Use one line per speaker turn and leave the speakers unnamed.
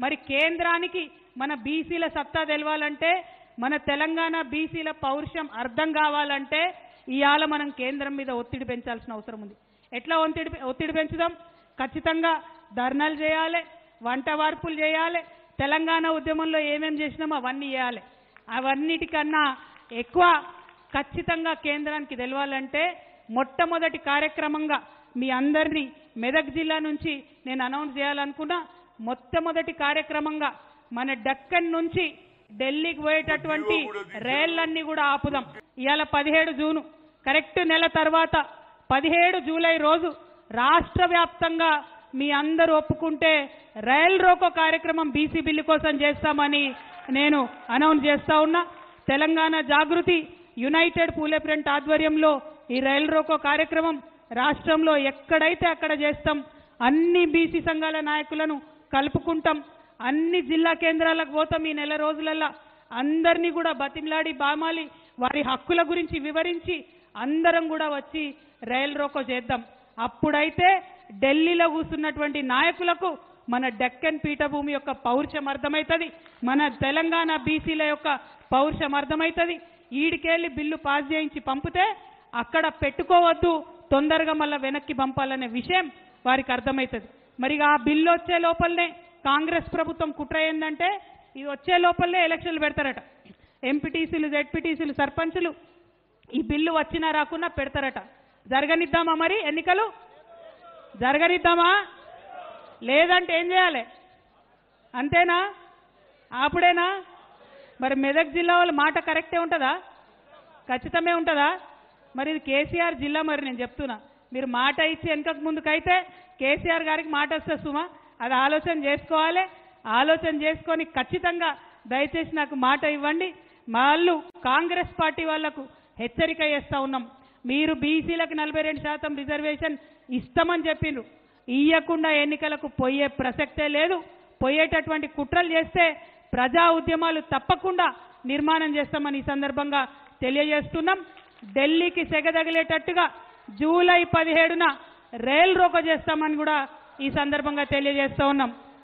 మరి కేంద్రానికి మన బీసీల సత్తా తెలవాలంటే, మన తెలంగాణ బీసీల పౌరుషం అర్థం కావాలంటే ఇవాళ మనం కేంద్రం మీద ఒత్తిడి పెంచాల్సిన అవసరం ఉంది. ఎట్లా ఒత్తిడి పెంచుదాం? ఖచ్చితంగా ధర్నాలు చేయాలి, వంట వార్పులు చేయాలి, తెలంగాణ ఉద్యమంలో ఏమేం చేసినామో అవన్నీ చేయాలి. అవన్నిటికన్నా ఎక్కువ ఖచ్చితంగా కేంద్రానికి తెలవాలంటే మొట్టమొదటి కార్యక్రమంగా మీ అందరినీ మెదక్ జిల్లా నుంచి నేను అనౌన్స్ చేయాలనుకున్నా. మొట్టమొదటి కార్యక్రమంగా మన డక్కన్ నుంచి ఢిల్లీకి పోయేటటువంటి రైళ్లన్నీ కూడా ఆపుదాం. ఇవాళ 17 జూను కరెక్ట్ నెల తర్వాత 17 జూలై రోజు రాష్ట్ర వ్యాప్తంగా మీ అందరూ ఒప్పుకుంటే రైల్ రోకో కార్యక్రమం బీసీ బిల్లు కోసం చేస్తామని నేను అనౌన్స్ చేస్తా ఉన్నా. తెలంగాణ జాగృతి యునైటెడ్ పూలే ఫ్రంట్ ఆధ్వర్యంలో ఈ రైల్ రోకో కార్యక్రమం రాష్ట్రంలో ఎక్కడైతే అక్కడ చేస్తాం. అన్ని బీసీ సంఘాల నాయకులను కలుపుకుంటాం. అన్ని జిల్లా కేంద్రాలకు పోతాం. ఈ నెల రోజులల్లా అందరినీ కూడా బతిమలాడి బామాలి వారి హక్కుల గురించి వివరించి అందరం కూడా వచ్చి రైల్ రోకో చేద్దాం. అప్పుడైతే ఢిల్లీలో కూర్చున్నటువంటి నాయకులకు మన డెక్కన్ పీఠభూమి యొక్క పౌరుషం అర్థమవుతుంది, మన తెలంగాణ బీసీల యొక్క పౌరుషం అర్థమవుతుంది. ఈడికెళ్ళి బిల్లు పాస్ చేయించి పంపితే అక్కడ పెట్టుకోవద్దు, తొందరగా మళ్ళీ వెనక్కి పంపాలనే విషయం వారికి అర్థమవుతుంది. మరి ఆ బిల్లు వచ్చే లోపలనే కాంగ్రెస్ ప్రభుత్వం కుట్ర ఏంటంటే ఇది వచ్చే లోపలనే ఎలక్షన్లు పెడతారట. ఎంపీటీసీలు, జెడ్పీటీసీలు, సర్పంచులు ఈ బిల్లు వచ్చినా రాకున్నా పెడతారట. జరగనిద్దామా? మరి ఎన్నికలు జరగనిద్దామా? లేదంటే ఏం చేయాలి? అంతేనా? అప్పుడేనా? మరి మెదక్ జిల్లా వాళ్ళ మాట కరెక్టే ఉంటుందా? ఖచ్చితమే ఉంటుందా? మరి ఇది కేసీఆర్ జిల్లా. మరి నేను చెప్తున్నా, మీరు మాట ఇచ్చి వెనకకు ముందుకైతే కేసీఆర్ గారికి మాట వస్తే సుమా అది ఆలోచన చేసుకోవాలి. ఆలోచన చేసుకొని ఖచ్చితంగా దయచేసి నాకు మాట ఇవ్వండి. వాళ్ళు కాంగ్రెస్ పార్టీ వాళ్లకు హెచ్చరిక చేస్తా ఉన్నాం. మీరు బీసీలకు 42% రిజర్వేషన్ ఇస్తామని చెప్పిండ్రు. ఇయ్యకుండా ఎన్నికలకు పోయే ప్రసక్తే లేదు. పోయేటటువంటి కుట్రలు చేస్తే ప్రజా ఉద్యమాలు తప్పకుండా నిర్మాణం చేస్తామని ఈ సందర్భంగా తెలియజేస్తున్నాం. ఢిల్లీకి సెగదగిలేటట్టుగా జూలై 17న రైల్ రోకో చేస్తామని కూడా ఈ సందర్భంగా తెలియజేస్తా ఉన్నాం.